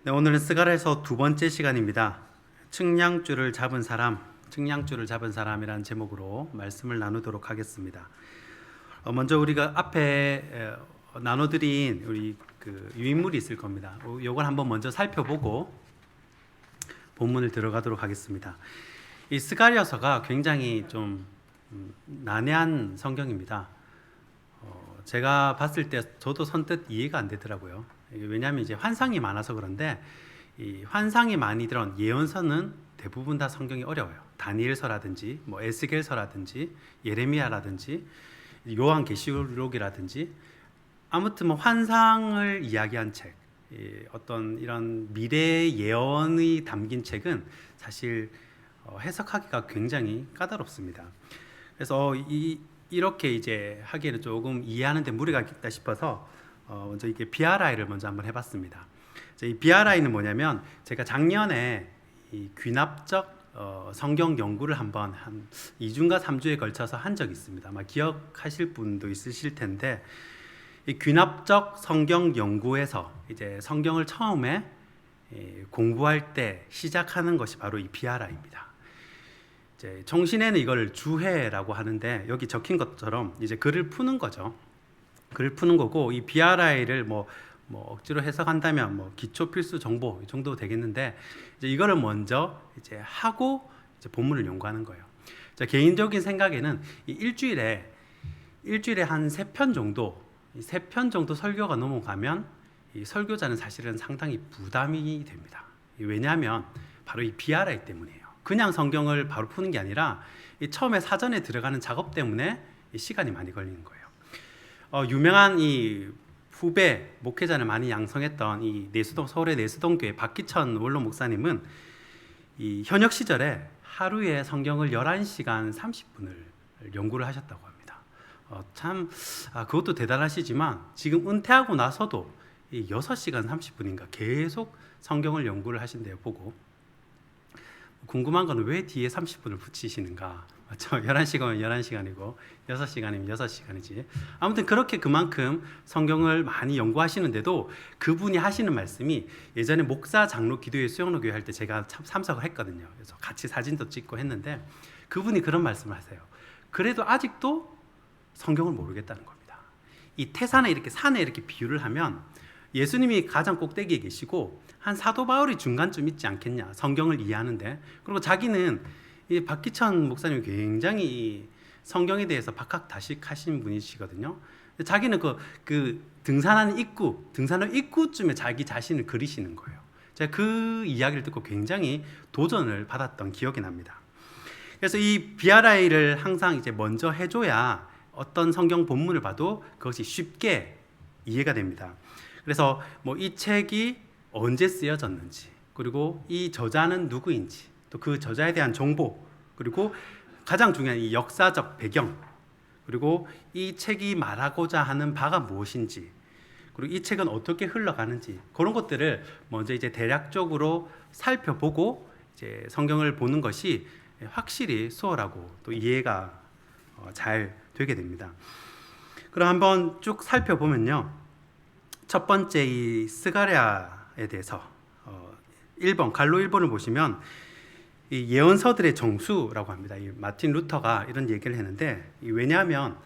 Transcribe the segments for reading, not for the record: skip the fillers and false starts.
네, 오늘은 스가랴서 두 번째 시간입니다. 측량줄을 잡은 사람이라는 제목으로 말씀을 나누도록 하겠습니다. 먼저 우리가 앞에 나눠드린 우리 그 유인물이 있을 겁니다. 이걸 한번 먼저 살펴보고 본문을 들어가도록 하겠습니다. 이 스가랴서가 굉장히 좀 난해한 성경입니다. 제가 봤을 때 저도 선뜻 이해가 안 되더라고요. 왜냐하면 이제 환상이 많아서 그런데 이 환상이 많이 들어온 예언서는 대부분 다 성경이 어려워요. 다니엘서라든지 뭐 에스겔서라든지 예레미야라든지 요한계시록이라든지 아무튼 뭐 환상을 이야기한 책, 어떤 이런 미래 예언이 담긴 책은 사실 해석하기가 굉장히 까다롭습니다. 그래서 이렇게 이제 하기에는 조금 이해하는데 무리가 있다 싶어서 먼저 이게 BRI를 먼저 한번 해봤습니다. 이 BRI는 뭐냐면 제가 작년에 이 귀납적 성경 연구를 한번 한 2주인가 3주에 걸쳐서 한 적이 있습니다. 아마 기억하실 분도 있으실 텐데 이 귀납적 성경 연구에서 이제 성경을 처음에 공부할 때 시작하는 것이 바로 이 BRI입니다. 이제 정신에는 이걸 주해라고 하는데 여기 적힌 것처럼 이제 글을 푸는 거죠. 글을 푸는 거고 이 BRI를 뭐 억지로 해석한다면 뭐 기초 필수 정보 이 정도 되겠는데 이제 이거를 먼저 이제 하고 이제 본문을 연구하는 거예요. 자, 개인적인 생각에는 이 일주일에 한 3편 정도, 3편 정도 설교가 넘어가면 이 설교자는 사실은 상당히 부담이 됩니다. 왜냐하면 바로 이 BRI 때문이에요. 그냥 성경을 바로 푸는 게 아니라 이 처음에 사전에 들어가는 작업 때문에 이 시간이 많이 걸리는 거예요. 유명한 이 후배 목회자를 많이 양성했던 이 서울의 내수동교회 박기천 원로 목사님은 이 현역 시절에 하루에 성경을 11시간 30분을 연구를 하셨다고 합니다. 그것도 대단하시지만 지금 은퇴하고 나서도 이 6시간 30분인가 계속 성경을 연구를 하신대요. 보고 궁금한 거는 왜 뒤에 30분을 붙이시는가? 맞죠? 11시간이면 11시간이고 6시간이면 6시간이지. 아무튼 그렇게 그만큼 성경을 많이 연구하시는데도 그분이 하시는 말씀이 예전에 목사 장로 기도회 수영로교회 할 때 제가 참석을 했거든요. 그래서 같이 사진도 찍고 했는데 그분이 그런 말씀을 하세요. 그래도 아직도 성경을 모르겠다는 겁니다. 이 태산에 이렇게 산에 이렇게 비유를 하면 예수님이 가장 꼭대기에 계시고 한 사도 바울이 중간쯤 있지 않겠냐, 성경을 이해하는데. 그리고 자기는 이 박기천 목사님이 굉장히 성경에 대해서 박학다식하신 분이시거든요. 자기는 그 등산하는 입구쯤에 자기 자신을 그리시는 거예요. 제가 그 이야기를 듣고 굉장히 도전을 받았던 기억이 납니다. 그래서 이 BRI를 항상 이제 먼저 해줘야 어떤 성경 본문을 봐도 그것이 쉽게 이해가 됩니다. 그래서 뭐 이 책이 언제 쓰여졌는지, 그리고 이 저자는 누구인지, 또 그 저자에 대한 정보, 그리고 가장 중요한 이 역사적 배경, 그리고 이 책이 말하고자 하는 바가 무엇인지, 그리고 이 책은 어떻게 흘러가는지, 그런 것들을 먼저 이제 대략적으로 살펴보고 이제 성경을 보는 것이 확실히 수월하고 또 이해가 잘 되게 됩니다. 그럼 한번 쭉 살펴보면요. 첫 번째 이 스가랴에 대해서 1번 갈로 1번을 보시면 이 예언서들의 정수라고 합니다. 이 마틴 루터가 이런 얘기를 했는데, 왜냐하면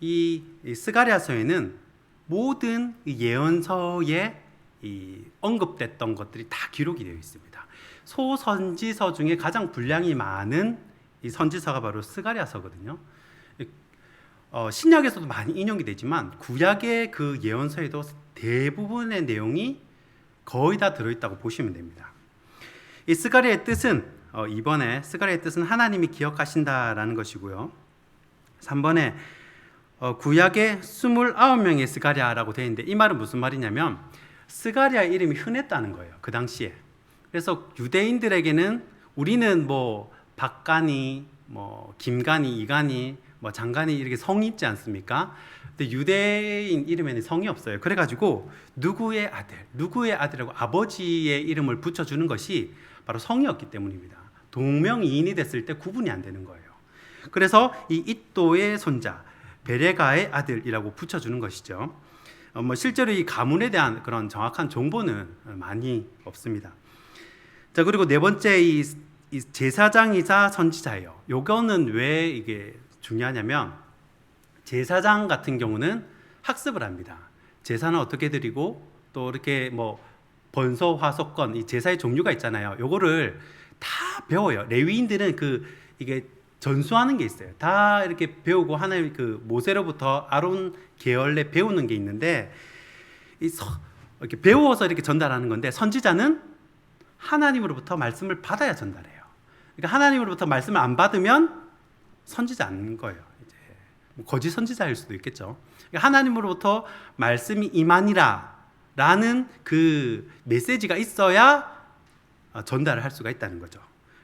이 스가랴서에는 모든 예언서에 이 언급됐던 것들이 다 기록이 되어 있습니다. 소선지서 중에 가장 분량이 많은 이 선지서가 바로 스가랴서거든요. 신약에서도 많이 인용이 되지만 구약의 그 예언서에도 대부분의 내용이 거의 다 들어있다고 보시면 됩니다. 이 스가랴의 뜻은 이번에 스가랴의 뜻은 하나님이 기억하신다라는 것이고요. 3번에 구약에 29명의 스가랴라고 되어 있는데 이 말은 무슨 말이냐면 스가랴의 이름이 흔했다는 거예요. 그 당시에. 그래서 유대인들에게는 우리는 뭐 박간이, 뭐 김간이, 이간이, 뭐 장간이 이렇게 성이 있지 않습니까? 근데 유대인 이름에는 성이 없어요. 그래가지고 누구의 아들이라고 아버지의 이름을 붙여주는 것이 바로 성이었기 때문입니다. 동명이인이 됐을 때 구분이 안 되는 거예요. 그래서 이 이또의 손자 베레가의 아들이라고 붙여주는 것이죠. 뭐 실제로 이 가문에 대한 그런 정확한 정보는 많이 없습니다. 자, 그리고 네 번째 이 제사장이자 선지자예요. 요거는 왜 이게 중요하냐면 제사장 같은 경우는 학습을 합니다. 제사는 어떻게 드리고 또 이렇게 뭐 번서, 화속건 이 제사의 종류가 있잖아요. 요거를 다 배워요. 레위인들은 이게 전수하는 게 있어요. 다 이렇게 배우고 하나님 모세로부터 아론 계열에 배우는 게 있는데 이렇게 배워서 이렇게 전달하는 건데 선지자는 하나님으로부터 말씀을 받아야 전달해요. 그러니까 하나님으로부터 말씀을 안 받으면 선지자 아닌 거예요. 이제 뭐 거짓 선지자일 수도 있겠죠. 그러니까 하나님으로부터 말씀이 임하니라라는 그 메시지가 있어야 전달을 할 수가 있다는 거죠.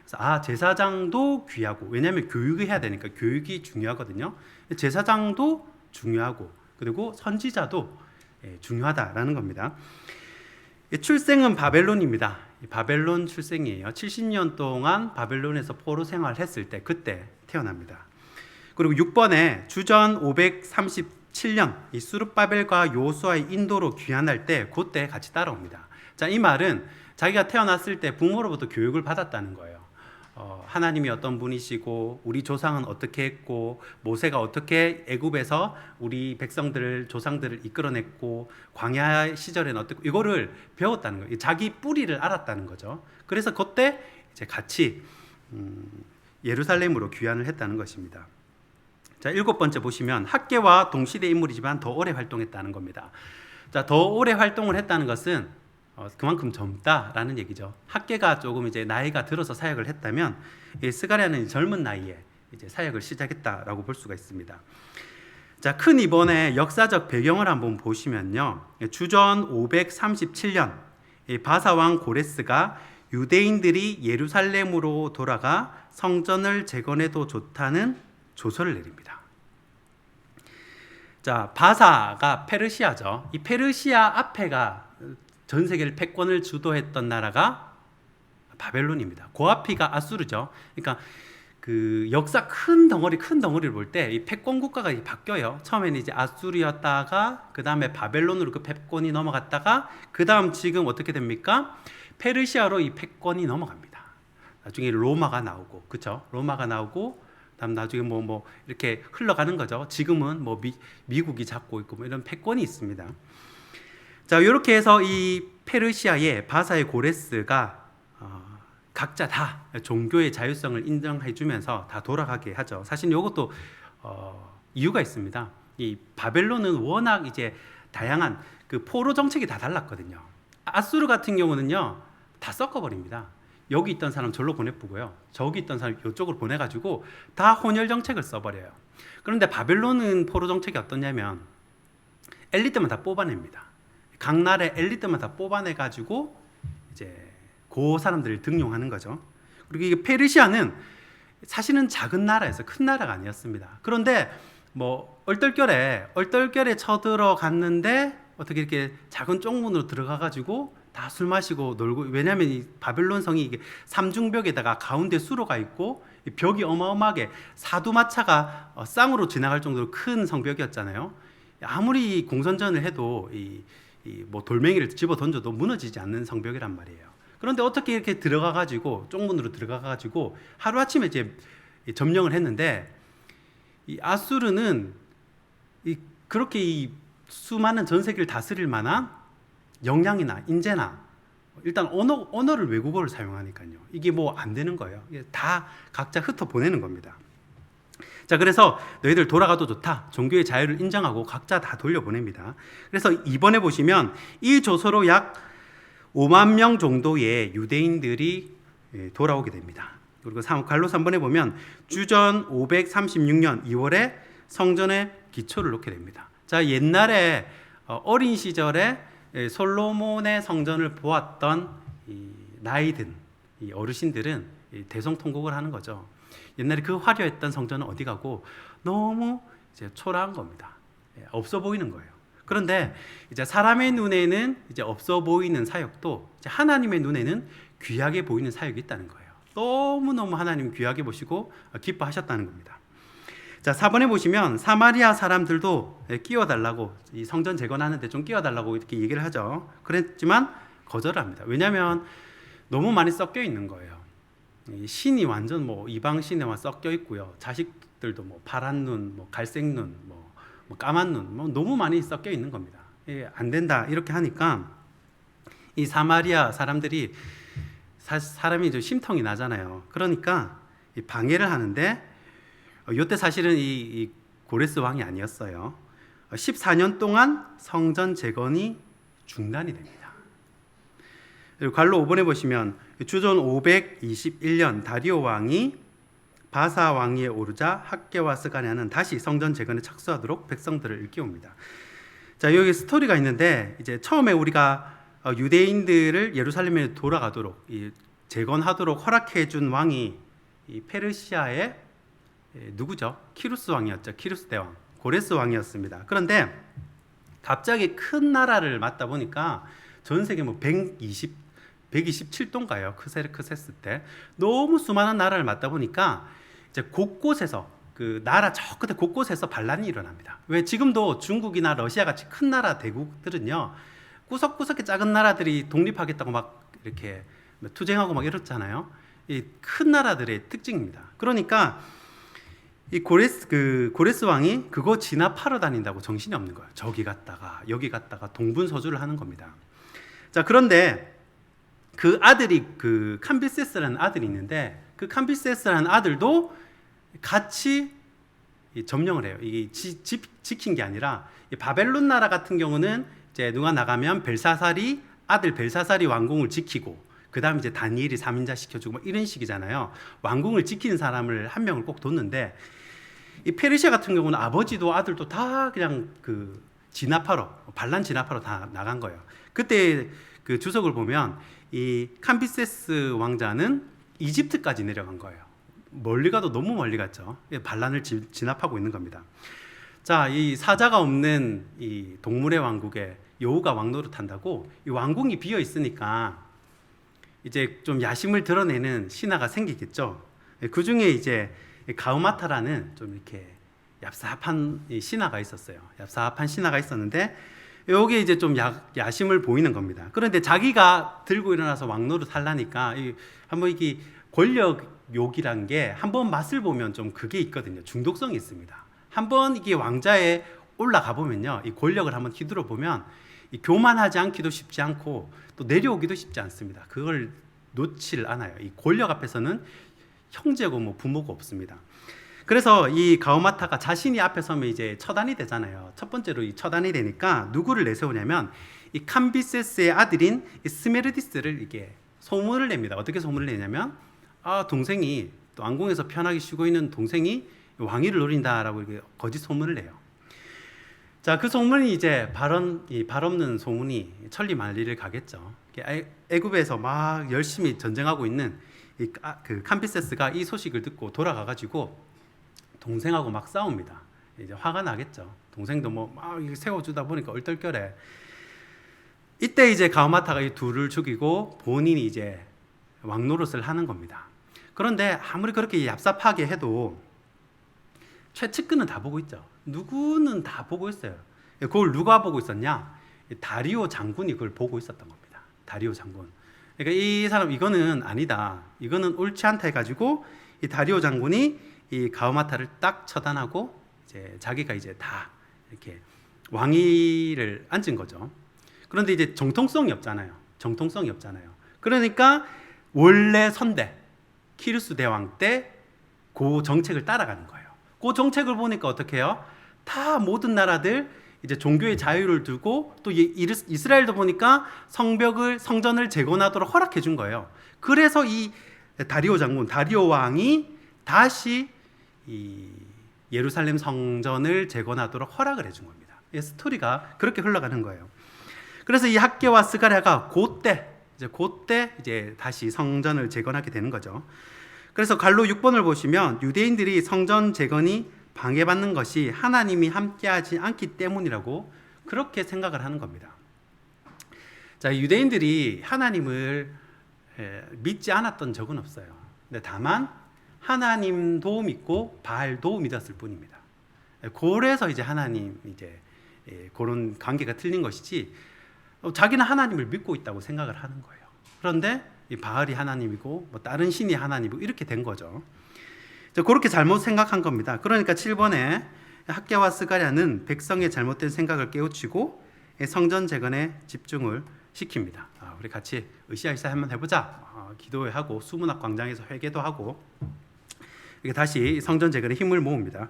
그래서 제사장도 귀하고, 왜냐하면 교육을 해야 되니까 교육이 중요하거든요. 제사장도 중요하고 그리고 선지자도 중요하다라는 겁니다. 출생은 바벨론입니다. 바벨론 출생이에요. 70년 동안 바벨론에서 포로 생활을 했을 때 그때 태어납니다. 그리고 6번에 주전 537년 이 수룹바벨과 요수아의 인도로 귀환할 때 그때 같이 따라옵니다. 자, 이 말은 자기가 태어났을 때 부모로부터 교육을 받았다는 거예요. 하나님이 어떤 분이시고 우리 조상은 어떻게 했고 모세가 어떻게 애굽에서 우리 백성들을 조상들을 이끌어냈고 광야 시절에는 어떻고 이거를 배웠다는 거예요. 자기 뿌리를 알았다는 거죠. 그래서 그때 이제 같이 예루살렘으로 귀환을 했다는 것입니다. 자, 7번째 보시면 학계와 동시대 인물이지만 더 오래 활동했다는 겁니다. 자, 더 오래 활동을 했다는 것은 그만큼 젊다라는 얘기죠. 학계가 조금 이제 나이가 들어서 사역을 했다면 스가랴는 젊은 나이에 이제 사역을 시작했다라고 볼 수가 있습니다. 자, 큰 이번에 역사적 배경을 한번 보시면요. 주전 537년 바사 왕 고레스가 유대인들이 예루살렘으로 돌아가 성전을 재건해도 좋다는 조서를 내립니다. 자, 바사가 페르시아죠. 이 페르시아 앞에가 전 세계를 패권을 주도했던 나라가 바벨론입니다. 그 앞이가 아수르죠. 그러니까 그 역사 큰 덩어리를 볼 때 이 패권 국가가 바뀌어요. 처음에는 이제 아수르였다가 그 다음에 바벨론으로 그 패권이 넘어갔다가 그 다음 지금 어떻게 됩니까? 페르시아로 이 패권이 넘어갑니다. 나중에 로마가 나오고, 그렇죠? 로마가 나오고, 다음 나중에 뭐 이렇게 흘러가는 거죠. 지금은 뭐 미국이 잡고 있고 뭐 이런 패권이 있습니다. 자, 이렇게 해서 이 페르시아의 바사의 고레스가 각자 다 종교의 자율성을 인정해주면서 다 돌아가게 하죠. 사실 이것도 이유가 있습니다. 이 바벨론은 워낙 이제 다양한 그 포로 정책이 다 달랐거든요. 아수르 같은 경우는요 다 섞어버립니다. 여기 있던 사람 절로 보내쁘고요, 저기 있던 사람 이쪽으로 보내가지고 다 혼혈 정책을 써버려요. 그런데 바벨론은 포로 정책이 어떠냐면 엘리트만 다 뽑아냅니다. 각 나라의 엘리트만 다 뽑아내가지고 이제 그 사람들을 등용하는 거죠. 그리고 이게 페르시아는 사실은 작은 나라였어요. 큰 나라가 아니었습니다. 그런데 뭐 얼떨결에 쳐들어갔는데 어떻게 이렇게 작은 쪽문으로 들어가가지고 다 술 마시고 놀고, 왜냐하면 이 바벨론 성이 이게 삼중벽에다가 가운데 수로가 있고 벽이 어마어마하게 사두마차가 쌍으로 지나갈 정도로 큰 성벽이었잖아요. 아무리 공선전을 해도 뭐 돌멩이를 집어 던져도 무너지지 않는 성벽이란 말이에요. 그런데 어떻게 이렇게 들어가가지고 쪽문으로 들어가가지고 하루아침에 이제 점령을 했는데 이 아수르는 그렇게 이 수많은 전 세계를 다스릴 만한 역량이나 인재나 일단 언어를 외국어를 사용하니까요. 이게 뭐 안 되는 거예요. 다 각자 흩어 보내는 겁니다. 자, 그래서 너희들 돌아가도 좋다. 종교의 자유를 인정하고 각자 다 돌려보냅니다. 그래서 이번에 보시면 이 조서로 약 5만 명 정도의 유대인들이 돌아오게 됩니다. 그리고 갈로스 3번에 보면 주전 536년 2월에 성전에 기초를 놓게 됩니다. 자, 옛날에 어린 시절에 솔로몬의 성전을 보았던 나이 든 어르신들은 대성통곡을 하는 거죠. 옛날에 그 화려했던 성전은 어디 가고 너무 이제 초라한 겁니다. 없어 보이는 거예요. 그런데 이제 사람의 눈에는 이제 없어 보이는 사역도 이제 하나님의 눈에는 귀하게 보이는 사역이 있다는 거예요. 너무너무 하나님 귀하게 보시고 기뻐하셨다는 겁니다. 자, 4번에 보시면 사마리아 사람들도 끼워달라고, 이 성전 재건하는데 좀 끼워달라고 이렇게 얘기를 하죠. 그랬지만 거절을 합니다. 왜냐하면 너무 많이 섞여 있는 거예요. 이 신이 완전 뭐 이방 신에만 섞여 있고요. 자식들도 뭐 파란 눈, 뭐 갈색 눈, 뭐 까만 눈, 뭐 너무 많이 섞여 있는 겁니다. 안 된다 이렇게 하니까 이 사마리아 사람들이 사람이 좀 심통이 나잖아요. 그러니까 방해를 하는데 이때 사실은 이 고레스 왕이 아니었어요. 14년 동안 성전 재건이 중단이 됩니다. 그리고 갈로 5번에 보시면 주전 521년 다리오 왕이 바사 왕위에 오르자 학개와 스가랴는 다시 성전 재건에 착수하도록 백성들을 일깨웁니다. 자, 여기 스토리가 있는데 이제 처음에 우리가 유대인들을 예루살렘에 돌아가도록 재건하도록 허락해 준 왕이 이 페르시아의 누구죠? 키루스 왕이었죠. 키루스 대왕, 고레스 왕이었습니다. 그런데 갑자기 큰 나라를 맡다 보니까 전 세계 뭐 127도인가요? 크세스 때 너무 수많은 나라를 맡다 보니까 이제 곳곳에서 그 나라 저 끝에 곳곳에서 반란이 일어납니다. 왜 지금도 중국이나 러시아 같이 큰 나라 대국들은요, 구석구석의 작은 나라들이 독립하겠다고 막 이렇게 투쟁하고 막 이렇잖아요. 이 큰 나라들의 특징입니다. 그러니까 이 고레스 왕이 그거 진압하러 다닌다고 정신이 없는 거예요. 저기 갔다가 여기 갔다가 동분서주를 하는 겁니다. 자, 그런데 그 아들이 그 캄비세스라는 아들이 있는데 그 캄비세스라는 아들도 같이 점령을 해요. 이게 지킨 게 아니라 바벨론 나라 같은 경우는 이제 누가 나가면 아들 벨사살이 왕궁을 지키고 그다음 이제 다니엘이 3인자 시켜주고 뭐 이런 식이잖아요. 왕궁을 지키는 사람을 한 명을 꼭 뒀는데 이 페르시아 같은 경우는 아버지도 아들도 다 그냥 그 반란 진압하러 다 나간 거예요. 그때 그 주석을 보면 이 캄비세스 왕자는 이집트까지 내려간 거예요. 멀리 가도 너무 멀리 갔죠. 반란을 진압하고 있는 겁니다. 자, 이 사자가 없는 이 동물의 왕국에 여우가 왕노릇한다고 이 왕궁이 비어 있으니까 이제 좀 야심을 드러내는 신하가 생기겠죠. 그 중에 이제 가우마타라는 좀 이렇게 얍삽한 신하가 있었어요. 얍삽한 신하가 있었는데 여기 이제 좀 야심을 보이는 겁니다. 그런데 자기가 들고 일어나서 왕노릇 하려니까 한번 이게 권력욕이란 게 한번 맛을 보면 좀 그게 있거든요. 중독성이 있습니다. 한번 이게 왕자에 올라가 보면요, 이 권력을 한번 휘두르 보면 이 교만하지 않기도 쉽지 않고 또 내려오기도 쉽지 않습니다. 그걸 놓질 않아요. 이 권력 앞에서는 형제고 뭐 부모가 없습니다. 그래서 이 가오마타가 자신이 앞에 서면 이제 처단이 되잖아요. 첫 번째로 이 처단이 되니까 누구를 내세우냐면 이 캄비세스의 아들인 이 스메르디스를 이게 소문을 냅니다. 어떻게 소문을 내냐면 동생이 또 왕궁에서 편하게 쉬고 있는 동생이 왕위를 노린다라고 이렇게 거짓 소문을 내요. 자, 그 소문이 이제 발 없는 소문이 천리만리를 가겠죠. 애굽에서 막 열심히 전쟁하고 있는 그 캄비세스가 이 소식을 듣고 돌아가가지고 동생하고 막 싸웁니다. 이제 화가 나겠죠. 동생도 뭐 막 세워주다 보니까 얼떨결에 이때 이제 가오마타가 이 둘을 죽이고 본인이 이제 왕노릇을 하는 겁니다. 그런데 아무리 그렇게 얍삽하게 해도 최측근은 다 보고 있죠. 누구는 다 보고 있어요. 그걸 누가 보고 있었냐? 다리오 장군이 그걸 보고 있었던 겁니다. 다리오 장군. 그러니까 이 사람 이거는 아니다. 이거는 옳지 않다 해가지고 이 다리오 장군이 이 가오마타를 딱 처단하고 이제 자기가 이제 다 이렇게 왕위를 앉은 거죠. 그런데 이제 정통성이 없잖아요. 그러니까 원래 선대 키루스 대왕 때 그 정책을 따라가는 거예요. 그 정책을 보니까 어떻게 해요? 다 모든 나라들 이제 종교의 자유를 두고 또 이스라엘도 보니까 성전을 재건하도록 허락해 준 거예요. 그래서 이 다리오 왕이 다시 이 예루살렘 성전을 재건하도록 허락을 해준 겁니다. 이 스토리가 그렇게 흘러가는 거예요. 그래서 이 학개와 스가랴가 그때 이제 다시 성전을 재건하게 되는 거죠. 그래서 갈로 6번을 보시면 유대인들이 성전 재건이 방해받는 것이 하나님이 함께하지 않기 때문이라고 그렇게 생각을 하는 겁니다. 자, 유대인들이 하나님을 믿지 않았던 적은 없어요. 근데 다만 하나님도 믿고 바알도 믿었을 뿐입니다. 그래서 이제 하나님 이제 그런 관계가 틀린 것이지, 자기는 하나님을 믿고 있다고 생각을 하는 거예요. 그런데 이 바알이 하나님이고 뭐 다른 신이 하나님이고 이렇게 된 거죠. 그렇게 잘못 생각한 겁니다. 그러니까 7번에 학개와 스가랴는 백성의 잘못된 생각을 깨우치고 성전 재건에 집중을 시킵니다. 우리 같이 으쌰으쌰 한번 해보자. 기도하고 수문학 광장에서 회개도 하고 이렇게 다시 성전 재건에 힘을 모읍니다.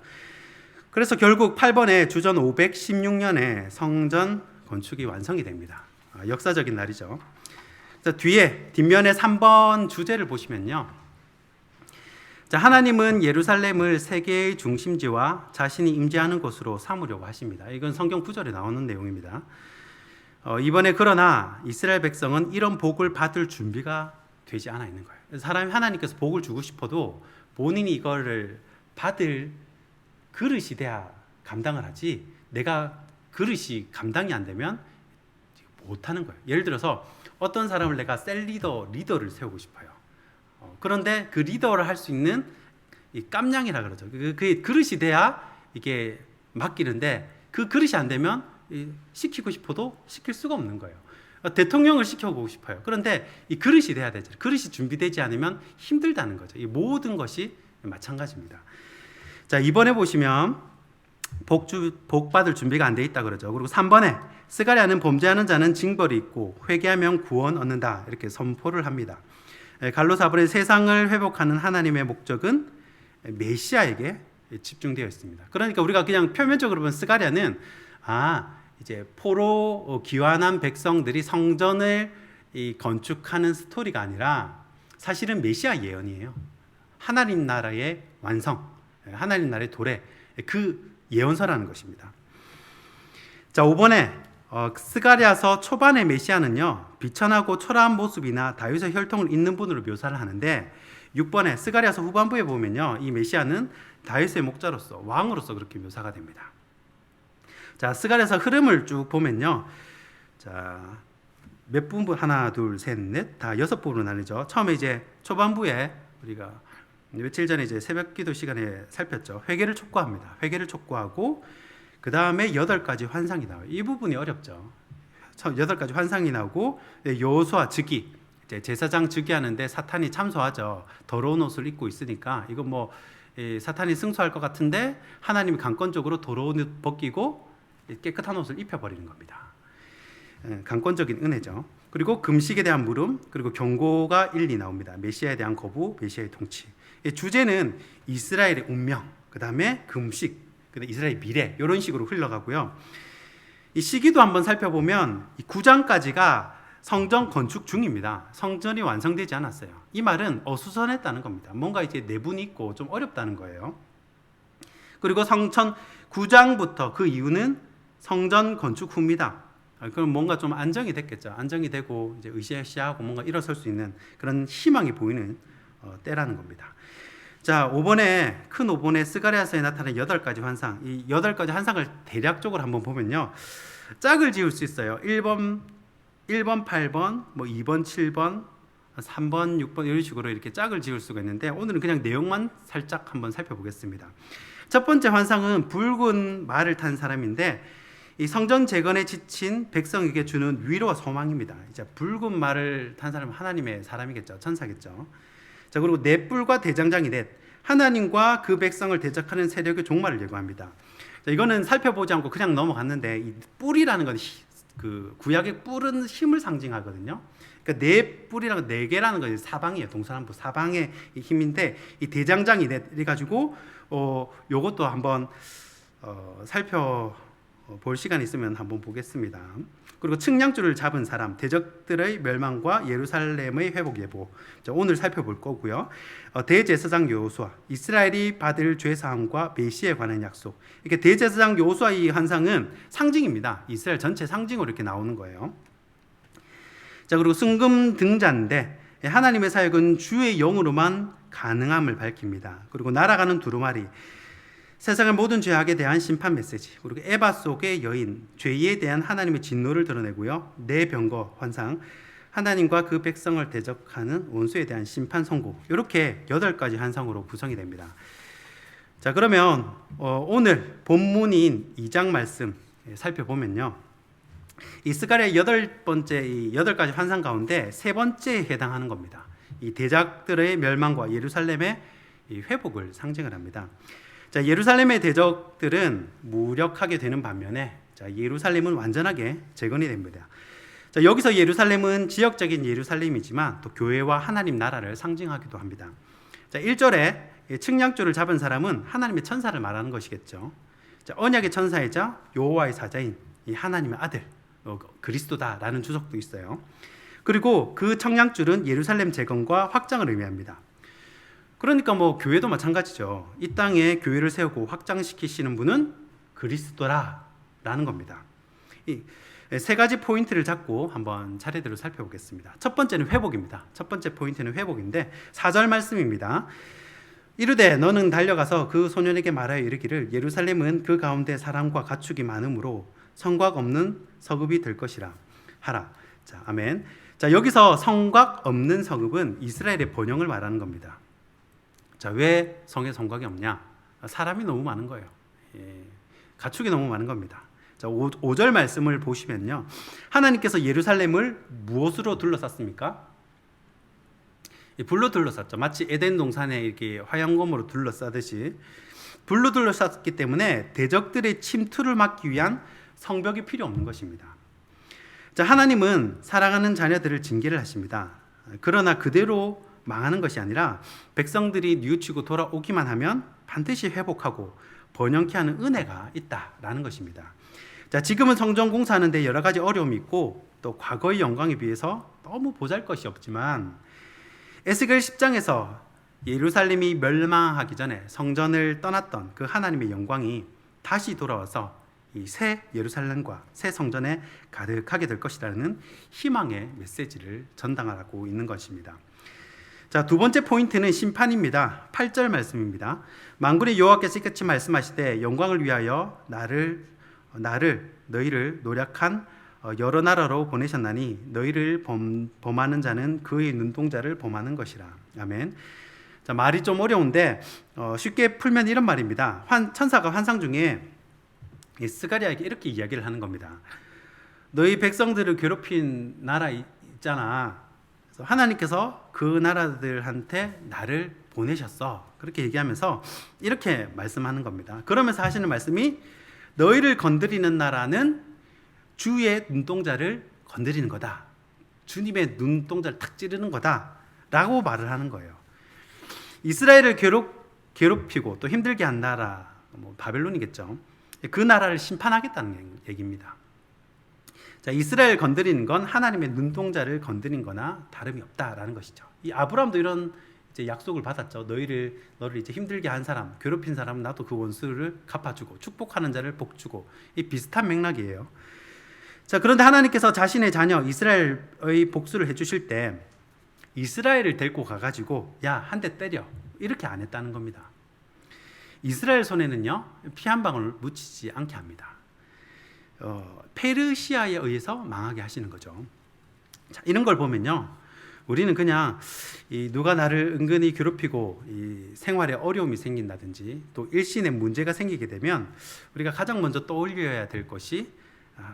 그래서 결국 8번에 주전 516년에 성전 건축이 완성이 됩니다. 역사적인 날이죠. 뒤에 뒷면에 3번 주제를 보시면요. 하나님은 예루살렘을 세계의 중심지와 자신이 임재하는 곳으로 삼으려고 하십니다. 이건 성경 구절에 나오는 내용입니다. 이번에 그러나 이스라엘 백성은 이런 복을 받을 준비가 되지 않아 있는 거예요. 사람이 하나님께서 복을 주고 싶어도 본인이 이거를 받을 그릇이 돼야 감당을 하지, 내가 그릇이 감당이 안 되면 못하는 거예요. 예를 들어서 어떤 사람을 내가 리더를 세우고 싶어요. 그런데 그 리더를 할 수 있는 이 깜냥이라 그러죠. 그 그릇이 돼야 이게 맡기는데, 그 그릇이 안 되면 시키고 싶어도 시킬 수가 없는 거예요. 대통령을 시켜보고 싶어요. 그런데 이 그릇이 돼야 되죠. 그릇이 준비되지 않으면 힘들다는 거죠. 이 모든 것이 마찬가지입니다. 자, 이번에 보시면 복 받을 준비가 안 돼 있다 그러죠. 그리고 3번에 스가랴는 범죄하는 자는 징벌이 있고 회개하면 구원 얻는다, 이렇게 선포를 합니다. 갈로 4번에 세상을 회복하는 하나님의 목적은 메시아에게 집중되어 있습니다. 그러니까 우리가 그냥 표면적으로 보면 스가랴는 이제 포로 귀환한 백성들이 성전을 건축하는 스토리가 아니라 사실은 메시아 예언이에요. 하나님 나라의 완성, 하나님 나라의 도래, 그 예언서라는 것입니다. 자, 5번에 스가랴서 초반의 메시아는요, 비천하고 초라한 모습이나 다윗의 혈통을 잇는 분으로 묘사를 하는데, 6번에 스가랴서 후반부에 보면요, 이 메시아는 다윗의 목자로서, 왕으로서 그렇게 묘사가 됩니다. 자, 스가랴서 흐름을 쭉 보면요, 자, 몇 부분, 하나, 둘, 셋, 넷, 다 6부분으로 나뉘죠. 처음에 이제 초반부에 우리가 며칠 전에 이제 새벽기도 시간에 살폈죠. 회개를 촉구합니다. 회개를 촉구하고 그 다음에 8가지 환상이 나와요. 이 부분이 어렵죠. 8가지 환상이 나오고 여호수아 즉위, 이제 제사장 즉위하는데 사탄이 참소하죠. 더러운 옷을 입고 있으니까 이거 뭐 사탄이 승소할 것 같은데 하나님이 강권적으로 더러운 옷 벗기고 깨끗한 옷을 입혀버리는 겁니다. 강권적인 은혜죠. 그리고 금식에 대한 물음, 그리고 경고가 일리 나옵니다. 메시아에 대한 거부, 메시아의 통치. 주제는 이스라엘의 운명, 그 다음에 금식, 이스라엘의 미래, 이런 식으로 흘러가고요. 이 시기도 한번 살펴보면 9장까지가 성전 건축 중입니다. 성전이 완성되지 않았어요. 이 말은 어수선했다는 겁니다. 뭔가 이제 내분이 있고 좀 어렵다는 거예요. 그리고 성전 9장부터 그 이유는 성전 건축 후입니다. 그럼 뭔가 좀 안정이 됐겠죠. 안정이 되고 이제 으쌰으쌰하고 뭔가 일어설 수 있는 그런 희망이 보이는 때라는 겁니다. 자, 5번에 큰 5번에 스가랴서에 나타난 8가지 환상, 이 8가지 환상을 대략적으로 한번 보면요, 짝을 지을 수 있어요. 1번 8번, 뭐 2번 7번, 3번 6번 이런 식으로 이렇게 짝을 지을 수가 있는데, 오늘은 그냥 내용만 살짝 한번 살펴보겠습니다. 첫 번째 환상은 붉은 말을 탄 사람인데, 이 성전 재건에 지친 백성에게 주는 위로와 소망입니다. 이제 붉은 말을 탄 사람은 하나님의 사람이겠죠. 천사겠죠. 자, 그리고 네 뿔과 대장장이 넷, 하나님과 그 백성을 대적하는 세력의 종말을 예고합니다. 자, 이거는 살펴보지 않고 그냥 넘어갔는데, 이 뿔이라는 건 그 구약의 뿔은 힘을 상징하거든요. 그러니까 네 뿔이라는 건 네 개라는 건 사방이에요. 동서남북 사방의 힘인데, 이 대장장이 넷 이래가지고 요것도 한번 살펴볼 시간이 있으면 한번 보겠습니다. 그리고 측량줄을 잡은 사람, 대적들의 멸망과 예루살렘의 회복 예보, 오늘 살펴볼 거고요. 대제사장 여호수아, 이스라엘이 받을 죄사함과 메시아에 관한 약속. 이렇게 대제사장 여호수아 이 환상은 상징입니다. 이스라엘 전체 상징으로 이렇게 나오는 거예요. 자, 그리고 순금 등잔인데, 하나님의 사역은 주의 영으로만 가능함을 밝힙니다. 그리고 날아가는 두루마리, 세상의 모든 죄악에 대한 심판 메시지, 그리고 에바 속의 여인, 죄에 대한 하나님의 진노를 드러내고요. 네 병거 환상, 하나님과 그 백성을 대적하는 원수에 대한 심판 선고, 이렇게 8가지 환상으로 구성이 됩니다. 자, 그러면 오늘 본문인 2장 말씀 살펴보면요, 이 스가랴의 8번째 이 8가지 환상 가운데 3번째에 해당하는 겁니다. 이 대적들의 멸망과 예루살렘의 이 회복을 상징을 합니다. 자, 예루살렘의 대적들은 무력하게 되는 반면에, 자, 예루살렘은 완전하게 재건이 됩니다. 자, 여기서 예루살렘은 지역적인 예루살렘이지만 또 교회와 하나님 나라를 상징하기도 합니다. 자, 1절에 측량줄을 잡은 사람은 하나님의 천사를 말하는 것이겠죠. 자, 언약의 천사이자 여호와의 사자인 이 하나님의 아들 그리스도다라는 주석도 있어요. 그리고 그 청량줄은 예루살렘 재건과 확장을 의미합니다. 그러니까 교회도 마찬가지죠. 이 땅에 교회를 세우고 확장시키시는 분은 그리스도라라는 겁니다. 이 3가지 포인트를 잡고 한번 차례대로 살펴보겠습니다. 첫 번째는 회복입니다. 첫 번째 포인트는 회복인데 4절 말씀입니다. 이르되 너는 달려가서 그 소년에게 말하여 이르기를 예루살렘은 그 가운데 사람과 가축이 많으므로 성곽 없는 서급이 될 것이라 하라. 자, 아멘. 자, 여기서 성곽 없는 서급은 이스라엘의 번영을 말하는 겁니다. 자, 왜 성에 성곽이 없냐? 사람이 너무 많은 거예요. 가축이 너무 많은 겁니다. 자, 5절 말씀을 보시면요, 하나님께서 예루살렘을 무엇으로 둘러쌌습니까? 불로 둘러쌌죠. 마치 에덴 동산에 이렇게 화양검으로 둘러싸듯이 불로 둘러쌌기 때문에 대적들의 침투를 막기 위한 성벽이 필요 없는 것입니다. 자, 하나님은 사랑하는 자녀들을 징계를 하십니다. 그러나 그대로 망하는 것이 아니라 백성들이 뉘우치고 돌아오기만 하면 반드시 회복하고 번영케 하는 은혜가 있다라는 것입니다. 자, 지금은 성전 공사하는데 여러 가지 어려움이 있고 또 과거의 영광에 비해서 너무 보잘것이 없지만 에스겔 10장에서 예루살렘이 멸망하기 전에 성전을 떠났던 그 하나님의 영광이 다시 돌아와서 이 새 예루살렘과 새 성전에 가득하게 될 것이라는 희망의 메시지를 전당하고 있는 것입니다. 자, 두 번째 포인트는 심판입니다. 8절 말씀입니다. 만군의 여호와께서 이같이 말씀하시되 영광을 위하여 너희를 노력한 여러 나라로 보내셨나니 너희를 범하는 자는 그의 눈동자를 범하는 것이라. 아멘. 자, 말이 좀 어려운데 쉽게 풀면 이런 말입니다. 천사가 환상 중에 스가랴에게 이렇게 이야기를 하는 겁니다. 너희 백성들을 괴롭힌 나라 있잖아. 그래서 하나님께서 그 나라들한테 나를 보내셨어. 그렇게 얘기하면서 이렇게 말씀하는 겁니다. 그러면서 하시는 말씀이 너희를 건드리는 나라는 주의 눈동자를 건드리는 거다. 주님의 눈동자를 탁 찌르는 거다. 라고 말을 하는 거예요. 이스라엘을 괴롭히고 또 힘들게 한 나라, 바벨론이겠죠. 그 나라를 심판하겠다는 얘기입니다. 자, 이스라엘 건드리는 건 하나님의 눈동자를 건드린 거나 다름이 없다라는 것이죠. 이 아브라함도 이런 이제 약속을 받았죠. 너를 이제 힘들게 한 사람, 괴롭힌 사람 나도 그 원수를 갚아주고 축복하는 자를 복주고, 이 비슷한 맥락이에요. 자, 그런데 하나님께서 자신의 자녀 이스라엘의 복수를 해주실 때 이스라엘을 데리고 가가지고 야, 한 대 때려 이렇게 안 했다는 겁니다. 이스라엘 손에는요 피 한 방울 묻히지 않게 합니다. 페르시아에 의해서 망하게 하시는 거죠. 자, 이런 걸 보면요 우리는 그냥 누가 나를 은근히 괴롭히고 이 생활에 어려움이 생긴다든지 또 일신에 문제가 생기게 되면 우리가 가장 먼저 떠올려야 될 것이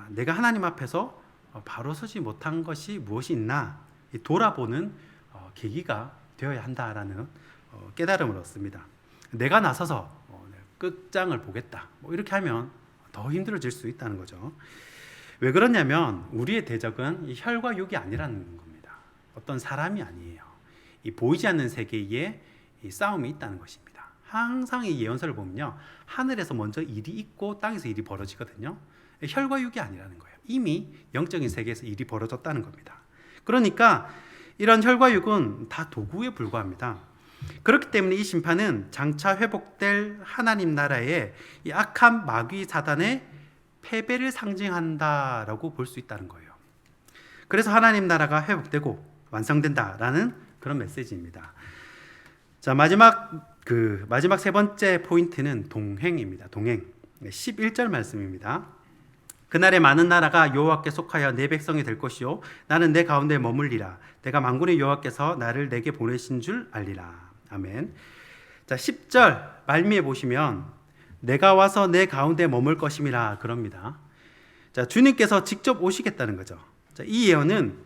내가 하나님 앞에서 바로 서지 못한 것이 무엇이 있나 돌아보는 계기가 되어야 한다라는 깨달음을 얻습니다. 내가 나서서 끝장을 보겠다 이렇게 하면 더 힘들어질 수 있다는 거죠. 왜 그러냐면 우리의 대적은 이 혈과 육이 아니라는 겁니다. 어떤 사람이 아니에요. 이 보이지 않는 세계에 이 싸움이 있다는 것입니다. 항상 이 예언서를 보면요 하늘에서 먼저 일이 있고 땅에서 일이 벌어지거든요. 혈과 육이 아니라는 거예요. 이미 영적인 세계에서 일이 벌어졌다는 겁니다. 그러니까 이런 혈과 육은 다 도구에 불과합니다. 그렇기 때문에 이 심판은 장차 회복될 하나님 나라의 이 악한 마귀 사단의 패배를 상징한다라고 볼 수 있다는 거예요. 그래서 하나님 나라가 회복되고 완성된다라는 그런 메시지입니다. 자, 마지막 세 번째 포인트는 동행입니다. 동행. 11절 말씀입니다. 그날에 많은 나라가 여호와께 속하여 내 백성이 될 것이요 나는 내 가운데 머물리라. 내가 만군의 여호와께서 나를 내게 보내신 줄 알리라. 아멘. 자, 10절 말미에 보시면 내가 와서 내 가운데 머물 것임이라 그럽니다. 자, 주님께서 직접 오시겠다는 거죠. 자, 이 예언은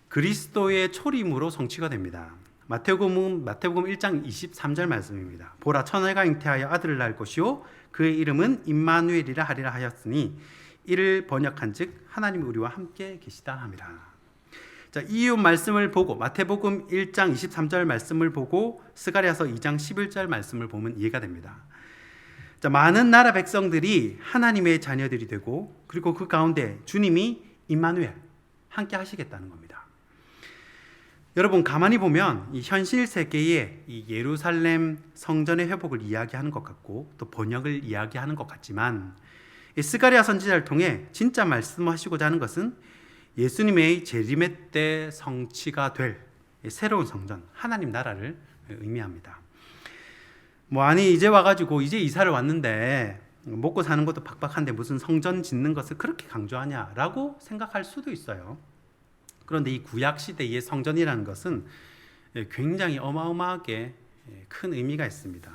그리스도의 초림으로 성취가 됩니다. 마태복음 1장 23절 말씀입니다. 보라, 처녀가 잉태하여 아들을 낳을 것이요 그의 이름은 임마누엘이라 하리라 하였으니 이를 번역한즉 하나님이 우리와 함께 계시다 함이라. 자, 이 말씀을 보고 마태복음 1장 23절 말씀을 보고 스가랴서 2장 11절 말씀을 보면 이해가 됩니다. 자, 많은 나라 백성들이 하나님의 자녀들이 되고 그리고 그 가운데 주님이 임마누엘 함께 하시겠다는 겁니다. 여러분 가만히 보면 이 현실 세계의 이 예루살렘 성전의 회복을 이야기하는 것 같고 또 번역을 이야기하는 것 같지만 이 스가랴 선지자를 통해 진짜 말씀하시고자 하는 것은 예수님의 재림의 때 성취가 될 새로운 성전 하나님 나라를 의미합니다. 아니 이제 와가지고 이제 이사를 왔는데 먹고 사는 것도 팍팍한데 무슨 성전 짓는 것을 그렇게 강조하냐라고 생각할 수도 있어요. 그런데 이 구약 시대의 성전이라는 것은 굉장히 어마어마하게 큰 의미가 있습니다.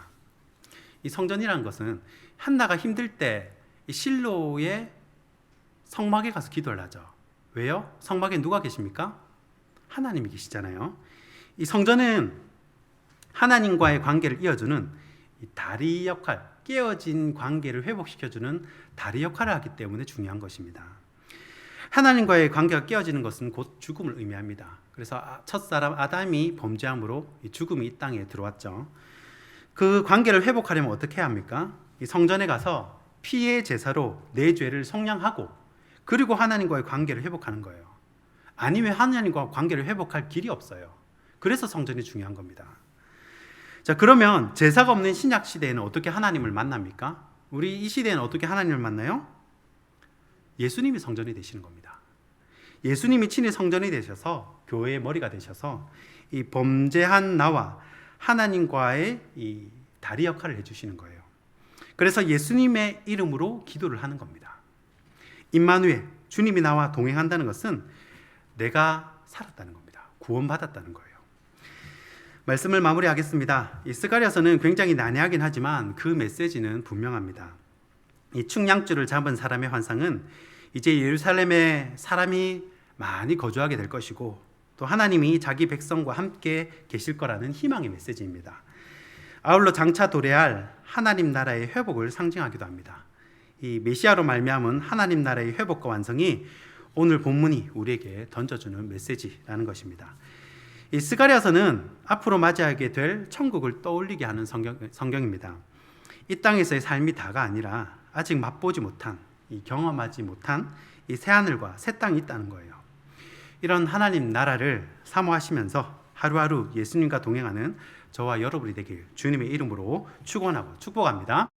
이 성전이라는 것은 한나가 힘들 때 실로의 성막에 가서 기도를 하죠. 왜요? 성막에 누가 계십니까? 하나님이 계시잖아요. 이 성전은 하나님과의 관계를 이어주는 이 다리 역할, 깨어진 관계를 회복시켜주는 다리 역할을 하기 때문에 중요한 것입니다. 하나님과의 관계가 깨어지는 것은 곧 죽음을 의미합니다. 그래서 첫사람 아담이 범죄함으로 이 죽음이 이 땅에 들어왔죠. 그 관계를 회복하려면 어떻게 해야 합니까? 이 성전에 가서 피의 제사로 내 죄를 속량하고 그리고 하나님과의 관계를 회복하는 거예요. 아니면 하나님과 관계를 회복할 길이 없어요. 그래서 성전이 중요한 겁니다. 자, 그러면 제사가 없는 신약 시대에는 어떻게 하나님을 만납니까? 우리 이 시대에는 어떻게 하나님을 만나요? 예수님이 성전이 되시는 겁니다. 예수님이 친히 성전이 되셔서 교회의 머리가 되셔서 이 범죄한 나와 하나님과의 이 다리 역할을 해주시는 거예요. 그래서 예수님의 이름으로 기도를 하는 겁니다. 임마누엘, 주님이 나와 동행한다는 것은 내가 살았다는 겁니다. 구원받았다는 거예요. 말씀을 마무리하겠습니다. 이 스가랴서는 굉장히 난해하긴 하지만 그 메시지는 분명합니다. 이 충량주를 잡은 사람의 환상은 이제 예루살렘에 사람이 많이 거주하게 될 것이고 또 하나님이 자기 백성과 함께 계실 거라는 희망의 메시지입니다. 아울러 장차 도래할 하나님 나라의 회복을 상징하기도 합니다. 이 메시아로 말미암은 하나님 나라의 회복과 완성이 오늘 본문이 우리에게 던져주는 메시지라는 것입니다. 이 스가랴서는 앞으로 맞이하게 될 천국을 떠올리게 하는 성경입니다. 이 땅에서의 삶이 다가 아니라 아직 맛보지 못한, 경험하지 못한 이 새하늘과 새 땅이 있다는 거예요. 이런 하나님 나라를 사모하시면서 하루하루 예수님과 동행하는 저와 여러분이 되길 주님의 이름으로 축원하고 축복합니다.